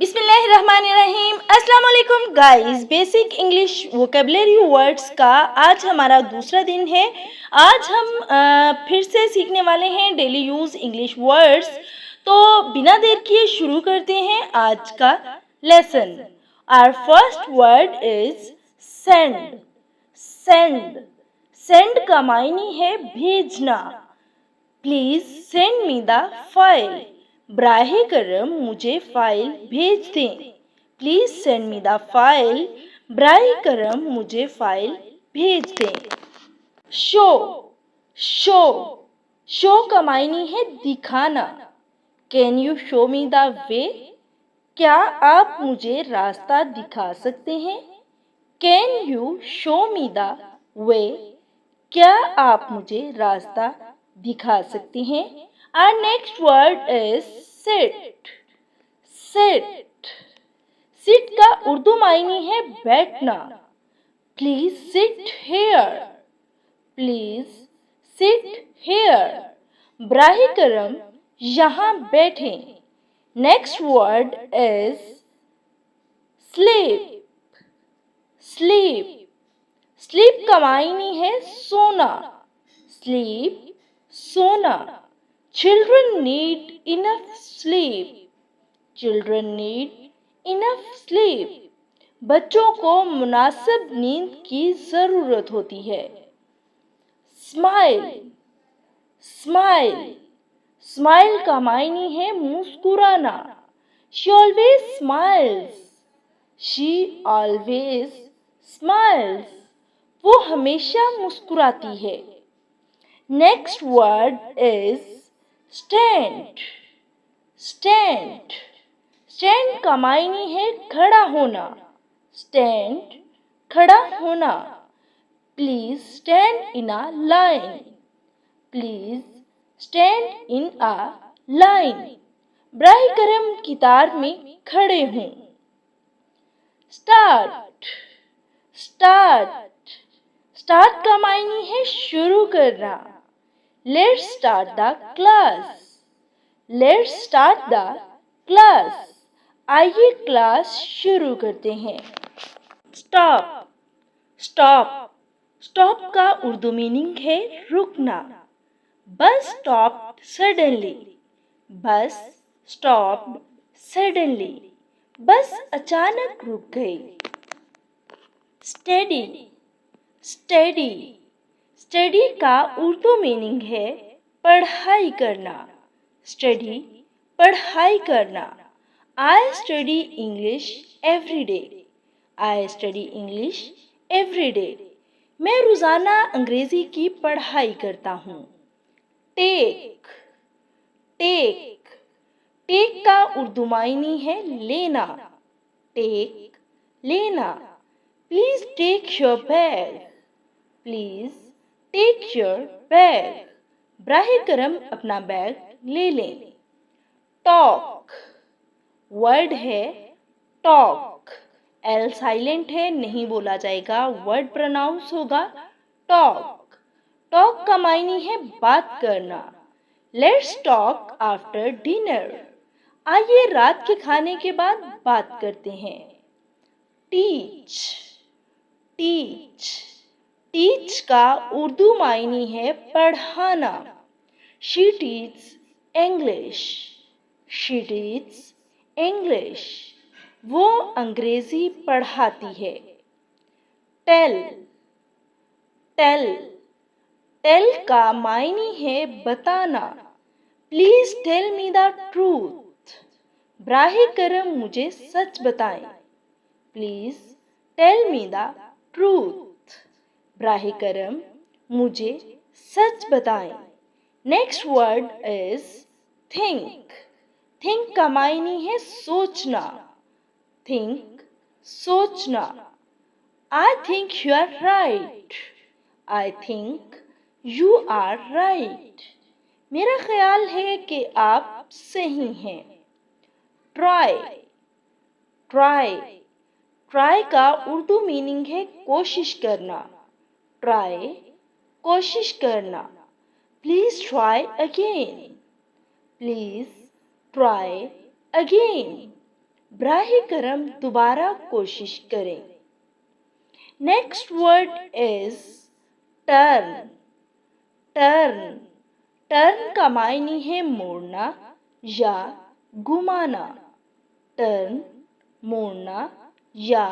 बिस्मिल्लाहिर्रहमानिर्रहीम। अस्सलाम वालेकुम guys. Basic English vocabulary words का आज हमारा दूसरा दिन है। आज हम फिर से सीखने वाले हैं डेली यूज इंग्लिश वर्ड्स। तो बिना देर किए शुरू करते हैं आज का lesson. Our first word is send. Send send का मायने है भेजना। Please send me the file. ब्राहे करम मुझे फाइल भेज दें। Please send me the file. ब्राहे करम मुझे फाइल भेज दें। शो शो शो का मायने है दिखाना। Can you show me the way? क्या आप मुझे रास्ता दिखा सकते हैं? Can you show me the way? क्या आप मुझे रास्ता दिखा सकते हैं? Our next word is sit. Sit. Sit का उर्दू मायने है बैठना। Please sit here. Please sit here. Brahe करम यहाँ बैठें। Next word is sleep. Sleep. Sleep का मायने है सोना। Sleep सोना। Children need enough sleep. Children need enough sleep. बच्चों को मुनासिब नींद की जरूरत होती है। Smile. Smile. Smile का मायने है मुस्कुराना। She always smiles. She always smiles. वो हमेशा मुस्कुराती है। Next word is stand. Stand. Stand का मायने है खड़ा होना। Stand खड़ा होना। Please stand in a line. Please stand in a line. Brahe करम कतार में खड़े हों। Start. Start. Start का मायने है शुरू करना। Let's start the class. Let's start the class. आइए क्लास शुरू करते हैं। Stop. Stop. Stop का उर्दू मीनिंग है रुकना। Bus stopped suddenly. Bus stopped suddenly. बस अचानक रुक गई। Steady. Steady. स्टडी का उर्दू मीनिंग है पढ़ाई करना। स्टडी पढ़ाई करना। I study English every day. I study English every day. मैं रोज़ाना अंग्रेज़ी की पढ़ाई करता हूँ। टेक। टेक। टेक का उर्दू मायने है लेना। टेक लेना। Please take your bag. Please take your bag. ब्राहे करम अपना बैग ले लें। टॉक। वर्ड है टॉक। एल साइलेंट है, नहीं बोला जाएगा, वर्ड प्रोनाउंस होगा टॉक। टॉक का मायने है बात करना। Let's talk after dinner. आइए रात के खाने के बाद बात करते हैं। टीच। टीच। टीच का उर्दू मायने है पढ़ाना। She teach English. She teach English. वो अंग्रेजी पढ़ाती है। टेल। टेल। टेल का मायने है बताना। Please tell me the truth. ब्राहे करम मुझे सच बताएं। Please tell me the truth. ब्राहे करम मुझे सच बताएं। Next word is think. Think का मायने है सोचना। थिंक सोचना। I think you are right. I think you are right. मेरा ख्याल है कि आप सही हैं। ट्राई। ट्राई। ट्राई का उर्दू मीनिंग है कोशिश करना। ट्राई कोशिश करना। Please try again. Please try again. ब्राहे करम दोबारा कोशिश करें। Next word is turn. Turn turn का मायने है मोड़ना या घुमाना। टर्न मोड़ना या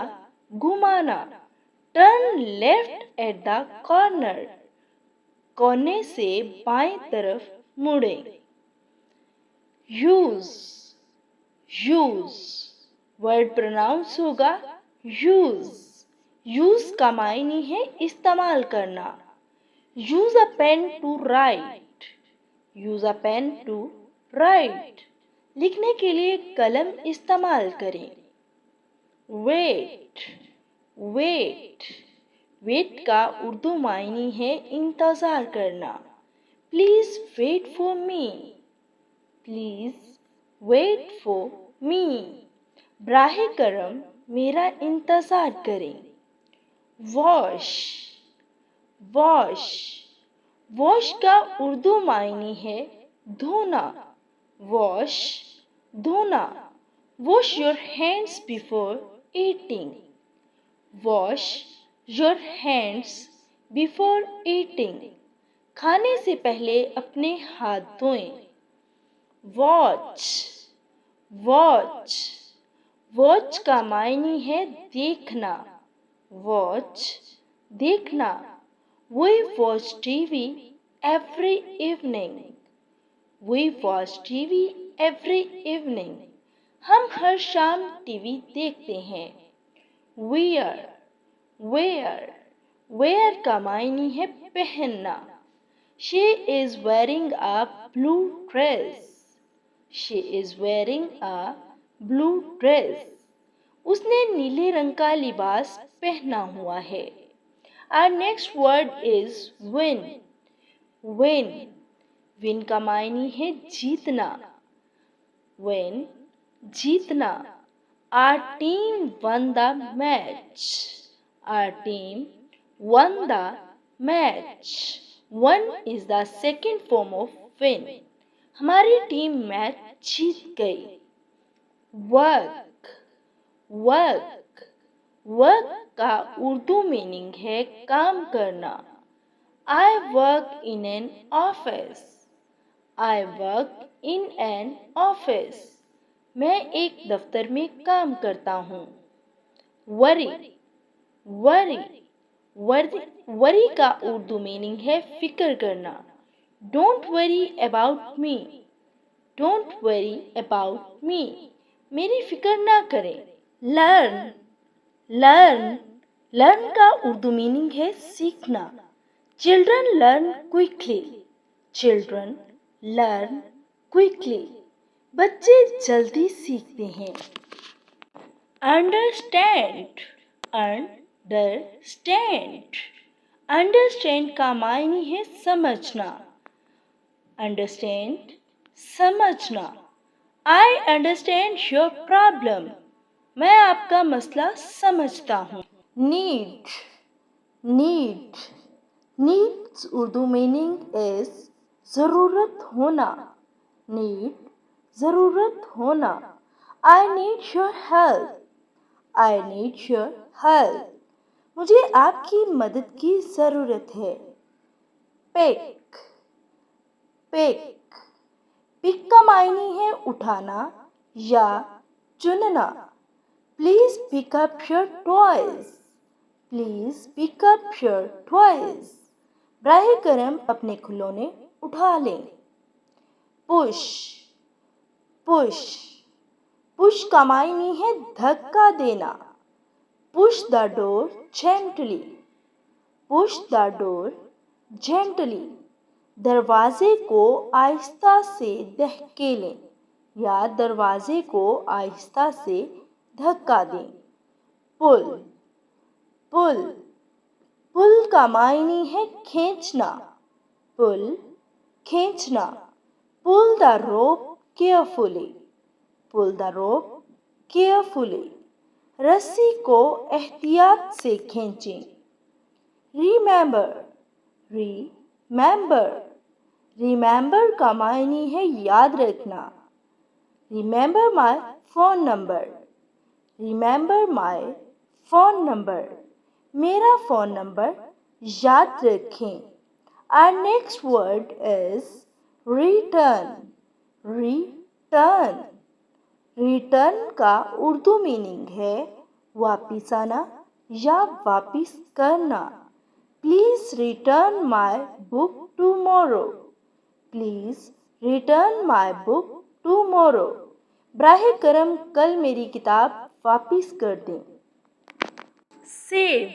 घुमाना। Turn left at the corner, कोने से बाएं तरफ मुड़ें। यूज यूज वर्ड प्रोनाउंस होगा यूज। यूज का मायने है इस्तेमाल करना। Use a pen to write. Use a pen to write लिखने के लिए कलम इस्तेमाल करें। वेट वेट वेट का उर्दू मायने है इंतज़ार करना। Please wait for me. Please wait for me. ब्राहे करम मेरा इंतज़ार करें। वॉश वॉश वॉश का उर्दू मायने है धोना। वॉश धोना। Wash your hands before eating. Wash your hands before eating खाने से पहले अपने हाथ धोएं। वॉच वॉच वॉच का मायने है देखना। वॉच देखना। We watch TV every evening. We watch TV every evening. हम हर शाम टीवी देखते हैं। Wear wear wear का मायने है पहनना। She is wearing a blue dress. She is wearing a blue dress. उसने नीले रंग का लिबास पहना हुआ है। Our next word is win. Win. Win का मायने है जीतना। Win जीतना। Our team won the match. Our team won the match. Won is the second form of win. हमारी टीम मैच जीत गई। Work. Work. वर्क का उर्दू मीनिंग है काम करना। I work in an office. I work in an office मैं एक दफ्तर में काम करता हूँ। वरी वरी वरी वरी का उर्दू मीनिंग है फिक्र करना। Don't worry about me. Don't worry about me मेरी फिक्र ना करें। लर्न लर्न लर्न का उर्दू मीनिंग है सीखना। Children learn quickly. Children learn quickly बच्चे जल्दी सीखते हैं। अंडरस्टैंड अंडरस्टैंड अंडरस्टैंड का मायने है समझना। अंडरस्टैंड समझना। आई अंडरस्टैंड योर प्रॉब्लम मैं आपका मसला समझता हूँ। Need need needs Urdu meaning is ज़रूरत होना। नीड ज़रूरत होना। I need your help. I need your help मुझे आपकी मदद की ज़रूरत है। पिक पिक पिक का मायने है उठाना या चुनना। Please pick up your toys. Please pick up your toys. Brahe करम अपने खिलौने उठा लें। पुश पुश पुश का मायने है धक्का देना। Push the door gently. Push the door gently दरवाजे को आहिस्ता से धकेलें या दरवाजे को आहिस्ता से धक्का दें। पुल पुल पुल का मायने है खींचना। पुल खींचना। Pull the rope carefully. Pull the rope carefully रस्सी को एहतियात से खींचें। रिमेंबर रिमेंबर रिमेंबर का मायने है याद रखना। Remember my phone number. Remember my phone number, मेरा फ़ोन नंबर याद रखें। Our next word is return. Return. Return का उर्दू मीनिंग है वापिस आना या वापिस करना। Please return my book tomorrow. Please return my book tomorrow. बराह करम कल मेरी किताब वापिस कर दें। सेव।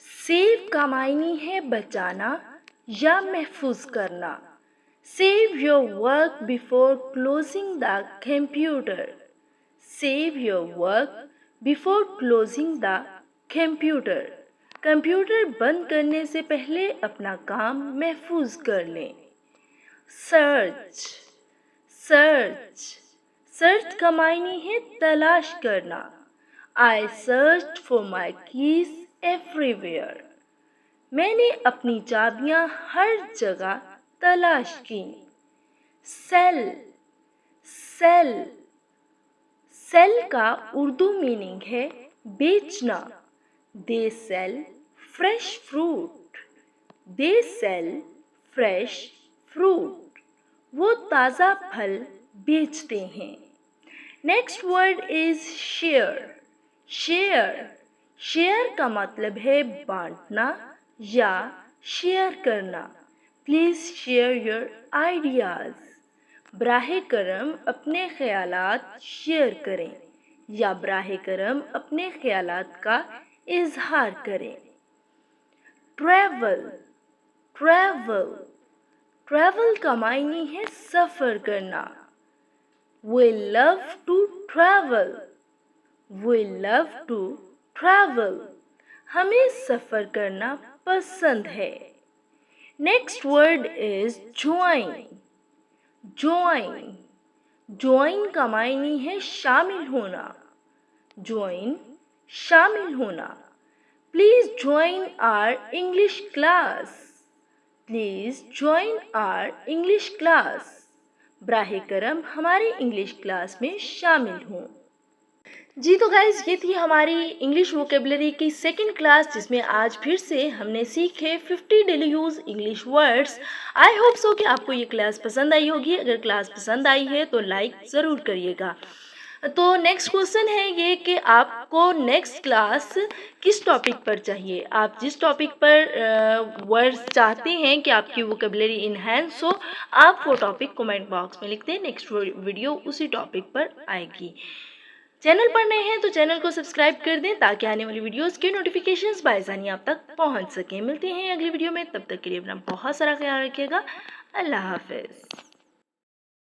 सेव का मायने है बचाना या महफूज करना। Save your work before closing the computer. Save your work before closing the computer. Computer बंद करने से पहले अपना काम महफूज कर लें। सर्च। सर्च। सर्च का मायने है तलाश करना। I searched for my keys everywhere. मैंने अपनी चाबियां हर जगह तलाश की। सेल। सेल। सेल का उर्दू मीनिंग है बेचना। They sell fresh fruit. They sell fresh fruit. वो ताज़ा फल बेचते हैं। Next word is share. Share. Share का मतलब है बांटना या शेयर करना। Please share your ideas. बराह करम अपने ख़यालात शेयर करें या बराह करम अपने ख़यालात का इजहार करें। ट्रैवल। ट्रैवल। ट्रैवल का मायने है सफ़र करना। We love to travel. We love to travel. हमें सफ़र करना पसंद है। Next word is join. Join. Join का मायने है शामिल होना। ज्वाइन शामिल होना। Please join our English class. Please join our English class. बराह करम हमारी इंग्लिश क्लास में शामिल हों। जी तो गाइज़ ये थी हमारी इंग्लिश वोकेबलरी की सेकंड क्लास, जिसमें आज फिर से हमने सीखे 50 daily use English words. I hope so कि आपको ये क्लास पसंद आई होगी। अगर क्लास पसंद आई है तो लाइक ज़रूर करिएगा। तो नेक्स्ट क्वेश्चन है ये कि आपको नेक्स्ट क्लास किस टॉपिक पर चाहिए। आप जिस टॉपिक पर वर्ड्स चाहते हैं कि आपकी वोकेबलरी इन्हेंस हो, आप वो टॉपिक कमेंट बॉक्स में लिख दें। नेक्स्ट वीडियो उसी टॉपिक पर आएगी। चैनल पर नए हैं तो चैनल को सब्सक्राइब कर दें ताकि आने वाली वीडियोस के नोटिफिकेशंस बासानी आप तक पहुंच सकें। मिलते हैं अगली वीडियो में, तब तक के लिए अपना बहुत सारा ख्याल रखिएगा। अल्लाह हाफिज़।